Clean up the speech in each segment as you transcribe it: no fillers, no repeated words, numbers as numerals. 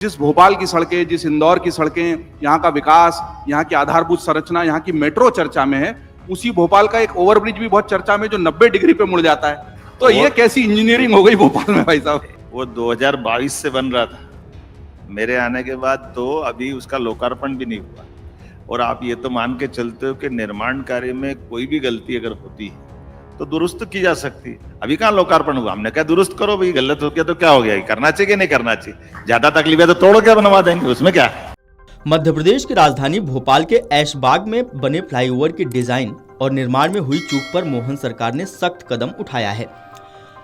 जिस भोपाल की सड़कें, जिस इंदौर की सड़कें, यहाँ का विकास, यहाँ की आधारभूत संरचना, यहाँ की मेट्रो चर्चा में है, उसी भोपाल का एक ओवरब्रिज भी बहुत चर्चा में जो 90 डिग्री पे मुड़ जाता है। तो ये कैसी इंजीनियरिंग हो गई भोपाल में भाई साहब? वो 2022 से बन रहा था, मेरे आने के बाद तो अभी उसका लोकार्पण भी नहीं हुआ। और आप ये तो मान के चलते हो कि निर्माण कार्य में कोई भी गलती अगर होती है तो दुरुस्त की जा सकती है। अभी कहाँ लोकार्पण हुआ? हमने कहा दुरुस्त करो भाई, गलत हो गया तो क्या हो गया, करना चाहिए कि नहीं करना चाहिए? ज्यादा तकलीफ है तो तोड़ के बनवा देंगे, उसमें क्या। मध्य प्रदेश की राजधानी भोपाल के ऐशबाग में बने फ्लाईओवर के डिजाइन और निर्माण में हुई चूक पर मोहन सरकार ने सख्त कदम उठाया है।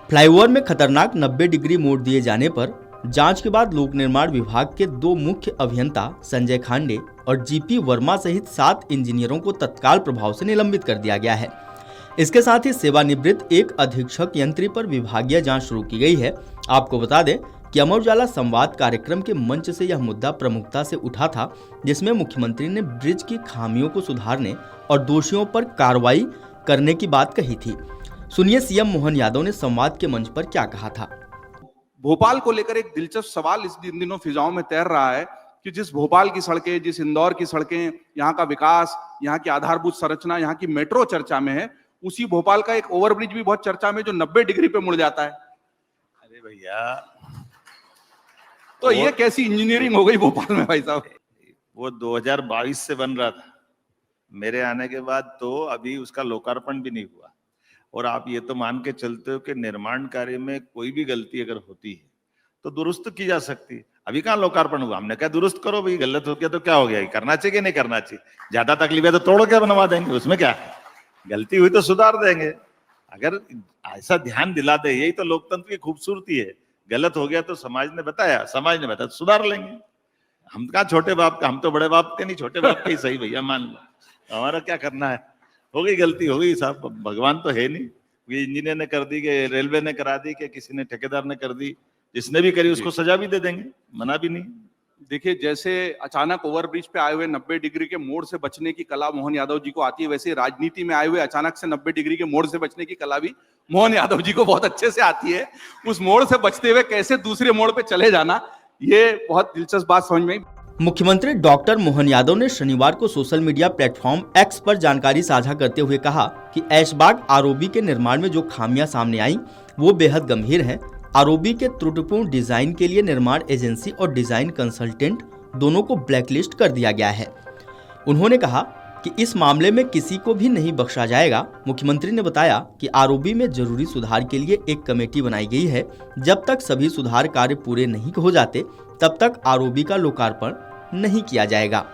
फ्लाईओवर में खतरनाक 90 डिग्री मोड़ दिए जाने पर जांच के बाद लोक निर्माण विभाग के 2 मुख्य अभियंता संजय खांडे और जीपी वर्मा सहित 7 इंजीनियरों को तत्काल प्रभाव से निलंबित कर दिया गया है। इसके साथ ही सेवानिवृत्त एक अधीक्षक यंत्री पर विभागीय जांच शुरू की गई है। आपको बता दें कि अमर उजाला संवाद कार्यक्रम के मंच से यह मुद्दा प्रमुखता से उठा था, जिसमें मुख्यमंत्री ने ब्रिज की खामियों को सुधारने और दोषियों पर कार्रवाई करने की बात कही थी। सुनिए सीएम मोहन यादव ने संवाद के मंच पर क्या कहा था। भोपाल को लेकर एक दिलचस्प सवाल इस दिनों फिजाओं में तैर रहा है कि जिस भोपाल की सड़कें, जिस इंदौर की सड़कें, यहाँ का विकास, यहाँ की आधारभूत संरचना, यहाँ की मेट्रो चर्चा में है, उसी भोपाल का एक ओवरब्रिज भी बहुत चर्चा में जो 90 डिग्री पे मुड़ जाता है। अरे भैया, तो ये कैसी इंजीनियरिंग हो गई भोपाल में भाई साहब? वो 2022 से बन रहा था, मेरे आने के बाद तो अभी उसका लोकार्पण भी नहीं हुआ। और आप ये तो मान के चलते हो कि निर्माण कार्य में कोई भी गलती अगर होती है तो दुरुस्त की जा सकती है। अभी कहाँ लोकार्पण हुआ? हमने कहा दुरुस्त करो भाई, गलत हो गया तो क्या हो गया, करना चाहिए कि नहीं करना चाहिए? ज्यादा तकलीफ है तो तोड़ के बनवा देंगे, उसमें क्या। गलती हुई तो सुधार देंगे, अगर ऐसा ध्यान दिला दे। यही तो लोकतंत्र की खूबसूरती है। गलत हो गया तो समाज ने बताया तो सुधार लेंगे। हम कहाँ छोटे बाप का, हम तो बड़े बाप के नहीं, छोटे बाप के ही सही भैया, मान लो। हमारा क्या करना है, हो गई गलती हो गई साहब, भगवान तो है नहीं। ये इंजीनियर ने कर दी, कि रेलवे ने करा दी, कि किसी ने ठेकेदार ने कर दी, जिसने भी करी उसको सजा भी दे देंगे, मना भी नहीं। देखिए, जैसे अचानक ओवरब्रिज पे आए हुए 90 डिग्री के मोड़ से बचने की कला मोहन यादव जी को आती है, वैसे राजनीति में आए हुए अचानक से 90 डिग्री के मोड़ से बचने की कला भी मोहन यादव जी को बहुत अच्छे से आती है। उस मोड़ से बचते हुए कैसे दूसरे मोड़ पे चले जाना, ये बहुत दिलचस्प बात समझ में आई। मुख्यमंत्री डॉक्टर मोहन यादव ने शनिवार को सोशल मीडिया प्लेटफॉर्म एक्स पर जानकारी साझा करते हुए कहा कि ऐशबाग आरओबी के निर्माण में जो खामियां सामने आई वो बेहद गंभीर हैं। आरओबी के त्रुटिपूर्ण डिजाइन के लिए निर्माण एजेंसी और डिजाइन कंसल्टेंट दोनों को ब्लैकलिस्ट कर दिया गया है। उन्होंने कहा कि इस मामले में किसी को भी नहीं बख्शा जाएगा। मुख्यमंत्री ने बताया कि आरओबी में जरूरी सुधार के लिए एक कमेटी बनाई गई है। जब तक सभी सुधार कार्य पूरे नहीं हो जाते तब तक आरओबी का लोकार्पण नहीं किया जाएगा।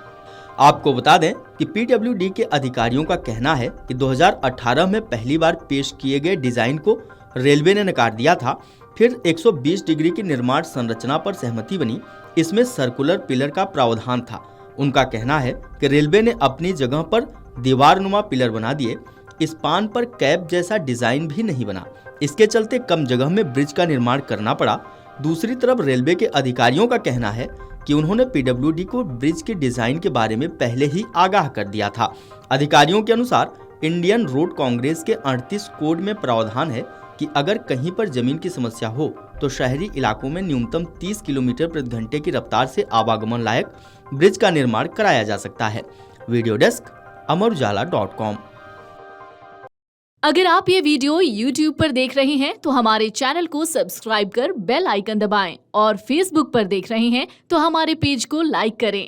आपको बता दें कि पीडब्ल्यूडी के अधिकारियों का कहना है कि 2018 में पहली बार पेश किए गए डिजाइन को रेलवे ने नकार दिया था। फिर 120 डिग्री की निर्माण संरचना पर सहमति बनी। इसमें सर्कुलर पिलर का प्रावधान था। उनका कहना है कि रेलवे ने अपनी जगह पर दीवारनुमा पिलर बना दिए। स्पान पर कैप जैसा डिजाइन भी नहीं बना। इसके चलते कम जगह में ब्रिज का निर्माण करना पड़ा। दूसरी तरफ रेलवे के अधिकारियों का कहना है कि उन्होंने पीडब्ल्यूडी को ब्रिज के डिजाइन के बारे में पहले ही आगाह कर दिया था। अधिकारियों के अनुसार इंडियन रोड कांग्रेस के 38 कोड में प्रावधान है कि अगर कहीं पर जमीन की समस्या हो तो शहरी इलाकों में न्यूनतम 30 किलोमीटर प्रति घंटे की रफ्तार से आवागमन लायक ब्रिज का निर्माण कराया जा सकता है। Video desk amarujala.com। अगर आप ये वीडियो YouTube पर देख रहे हैं तो हमारे चैनल को सब्सक्राइब कर बेल आइकन दबाएं और Facebook पर देख रहे हैं तो हमारे पेज को लाइक करें।